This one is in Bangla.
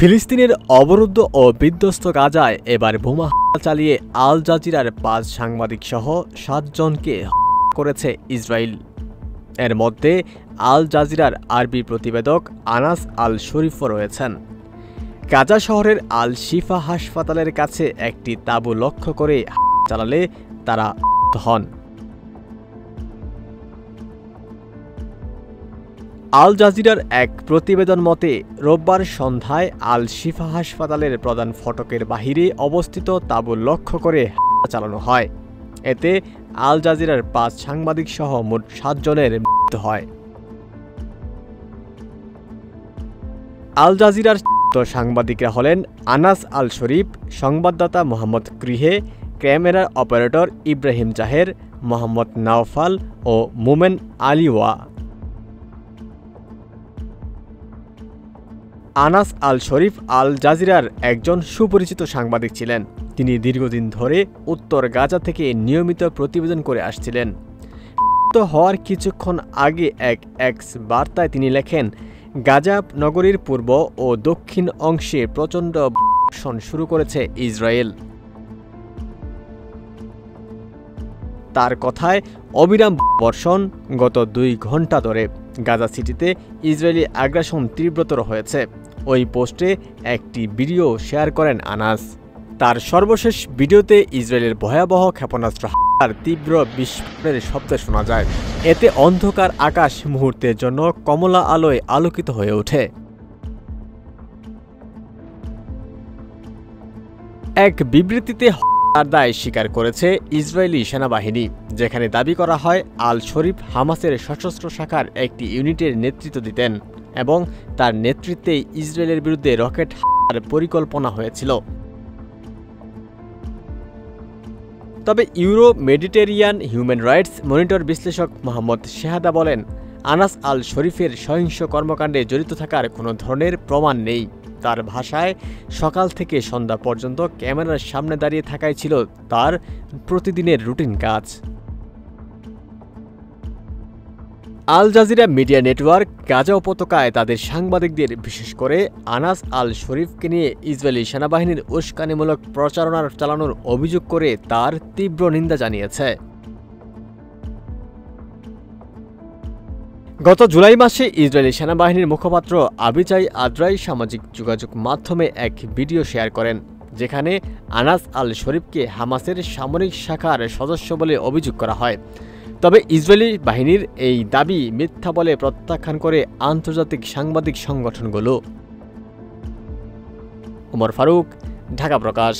ফিলিস্তিনের অবরুদ্ধ ও বিধ্বস্ত গাজায় এবার বোমা হামলা চালিয়ে আল জাজিরার ৫ সাংবাদিকসহ ৭ জনকে হত্যা করেছে ইসরায়েল। এর মধ্যে আল জাজিরার আরবি প্রতিবেদক আনাস আল শরীফও রয়েছেন। গাজা শহরের আল শিফা হাসপাতালের কাছে একটি তাঁবু লক্ষ্য করে হামলা চালালে তারা আহত হন। আল জাজিরার এক প্রতিবেদন মতে রোববার সন্ধ্যায় আল শিফা হাসপাতালের প্রধান ফটকের বাহিরে অবস্থিত তাঁবু লক্ষ্য করে হামলা চালানো হয়। এতে আল জাজিরার ৫ সাংবাদিক সহ মোট ৭ জনের মৃত্যু হয়। আল জাজিরার সাংবাদিকরা হলেন আনাস আল শরীফ, সংবাদদাতা মোহাম্মদ ক্রিহে, ক্যামেরার অপারেটর ইব্রাহিম জাহের, মোহাম্মদ নাওফাল ও মোমেন আলিওয়া। আনাস আল শরীফ আল জাজিরার একজন সুপরিচিত সাংবাদিক ছিলেন। তিনি দীর্ঘদিন ধরে উত্তর গাজা থেকে নিয়মিত প্রতিবেদন করে আসছিলেন। হওয়ার কিছুক্ষণ আগে এক এক্স বার্তায় তিনি লেখেন, গাজা নগরীর পূর্ব ও দক্ষিণ অংশে প্রচণ্ড বর্ষণ শুরু করেছে ইসরায়েল। তার কথায় অবিরাম বর্ষণ গত ২ ঘন্টা ধরে গাজা সিটিতে ইসরায়েলি আগ্রাসন তীব্রতর হয়েছে। ওই পোস্টে একটি ভিডিও শেয়ার করেন আনাস। তার সর্বশেষ ভিডিওতে ইসরায়েলের ভয়াবহ ক্ষেপণাস্ত্র হামলার তীব্র বিস্ফোরণের শব্দ শোনা যায়। এতে অন্ধকার আকাশ মুহূর্তের জন্য কমলা আলোয় আলোকিত হয়ে ওঠে। এক বিবৃতিতে হত্যার দায় স্বীকার করেছে ইসরায়েলি সেনাবাহিনী, যেখানে দাবি করা হয় আল শরীফ হামাসের সশস্ত্র শাখার একটি ইউনিটের নেতৃত্ব দিতেন এবং তার নেতৃত্বে ইসরায়েলের বিরুদ্ধে রকেট হামলার পরিকল্পনা হয়েছিল। তবে euro Mediterranean human rights monitor বিশ্লেষক মোহাম্মদ শেহাদা বলেন, আনাস আল শরীফের সহিংস কর্মকাণ্ডে জড়িত থাকার কোনো ধরনের প্রমাণ নেই। তার ভাষায় সকাল থেকে সন্ধ্যা পর্যন্ত ক্যামেরার সামনে দাঁড়িয়ে থাকাই ছিল তার প্রতিদিনের রুটিন কাজ। Al Jazeera media network Gaza উপত্যকায় তাদের সাংবাদিকদের, বিশেষ করে আনাস আল শরীফকে নিয়ে ইসরায়েলি সেনাবাহিনীর উস্কানিমূলক প্রচারণা চালানোর অভিযোগ করে তার তীব্র নিন্দা জানিয়েছে। গত জুলাই মাসে ইসরায়েলি সেনাবাহিনীর মুখপাত্র আবিচাই আদ্রাই সামাজিক যোগাযোগ মাধ্যমে এক ভিডিও শেয়ার করেন, যেখানে আনাস আল শরীফকে হামাসের সামরিক শাখার সদস্য বলে অভিযোগ করা হয়। তবে ইসরায়েলি বাহিনীর এই দাবি মিথ্যা বলে প্রত্যাখ্যান করে আন্তর্জাতিক সাংবাদিক সংগঠনগুলো। ওমর ফারুক, ঢাকা প্রকাশ।